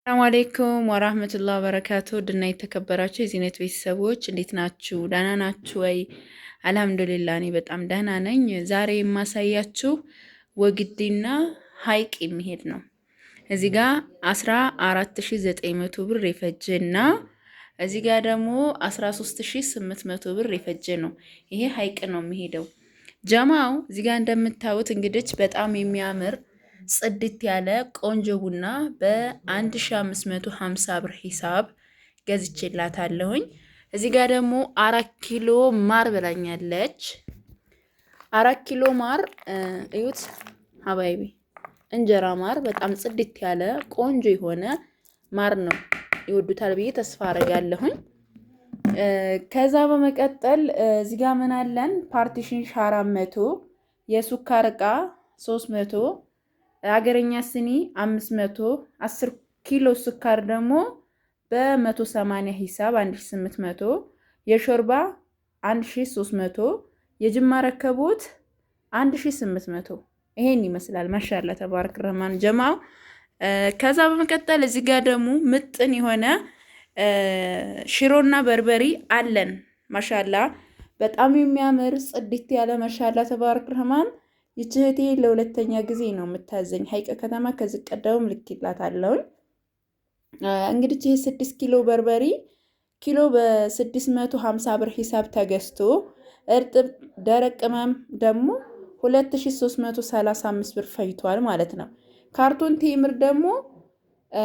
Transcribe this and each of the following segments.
ሰላም አለይኩም ወራህመቱላሂ ወበረካቱ ድና የተከበራችሁ የዚህነት ቤተሰቦች እንዴት ናችሁ? ደህና ናችሁ ወይ? አልሐምዱሊላህ እኔ በጣም ደህና ነኝ። ዛሬ የማሳያችሁ ወግዲና ሀይቅ የሚሄድ ነው። እዚህ ጋር 14900 ብር የፈጀና እዚህ ጋር ደግሞ 13800 ብር የፈጀ ነው። ይሄ ሀይቅ ነው የሚሄደው። ጀማው እዚህ ጋር እንደምታዩት እንግዲህ በጣም የሚያምር ጽድት ያለ ቆንጆ ቡና በ1550 ብር ሂሳብ ገዝቼላታለሁኝ። እዚህ ጋር ደግሞ 4 ኪሎ ማር ብላኛለች። 4 ኪሎ ማር እዩት ሀባይቢ፣ እንጀራ ማር በጣም ጽድት ያለ ቆንጆ የሆነ ማር ነው። ይወዱታል ብዬ ተስፋ አረጋለሁኝ። ከዛ በመቀጠል እዚህ ጋር ምን አለን? ፓርቲሽን 400፣ የሱካር እቃ 300፣ አገረኛ ስኒ 500፣ 10 ኪሎ ስኳር ደግሞ በ180 ሂሳብ 1800፣ የሾርባ 1300፣ የጅማ ረከቦት 1800። ይሄን ይመስላል። ማሻአላ ተባረክ ረህማን ጀማው። ከዛ በመቀጠል እዚህ ጋር ደግሞ ምጥን የሆነ ሽሮና በርበሪ አለን። ማሻአላ በጣም የሚያምር ጽድት ያለ ማሻአላ ተባረክ ረህማን። ይችህቴ ለሁለተኛ ጊዜ ነው የምታዘኝ። ሀይቅ ከተማ ከዚህ ቀደም ልክላታለሁ። እንግዲህ ይሄ 6 ኪሎ በርበሪ ኪሎ በ650 ብር ሂሳብ ተገዝቶ እርጥብ ደረቅ ቅመም ደግሞ 2335 ብር ፈይቷል ማለት ነው። ካርቶን ቴምር ደግሞ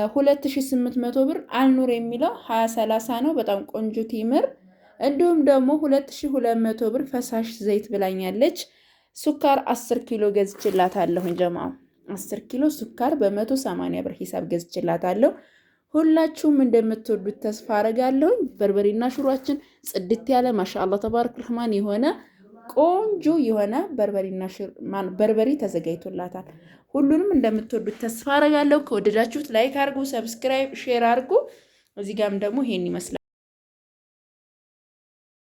2800 ብር አልኑር የሚለው 2030 ነው። በጣም ቆንጆ ቴምር። እንዲሁም ደግሞ 2200 ብር ፈሳሽ ዘይት ብላኛለች። ሱካር 10 ኪሎ ገዝቼላታለሁ ጀማዓ። 10 ኪሎ ሱካር በ180 ብር ሂሳብ ገዝቼላታለሁ። ሁላችሁም እንደምትወዱት ተስፋ አረጋለሁ። በርበሬና ሽሮአችን ጽድት ያለ ማሻአላ ተባረክ ረህማን የሆነ ቆንጆ የሆነ በርበሬ ተዘጋጅቶላታል። ሁሉንም እንደምትወዱት ተስፋ አረጋለሁ። ከወደዳችሁት ላይክ አድርጉ፣ ሰብስክራይብ፣ ሼር አድርጉ። እዚህ ጋርም ደግሞ ይሄን ይመስላል።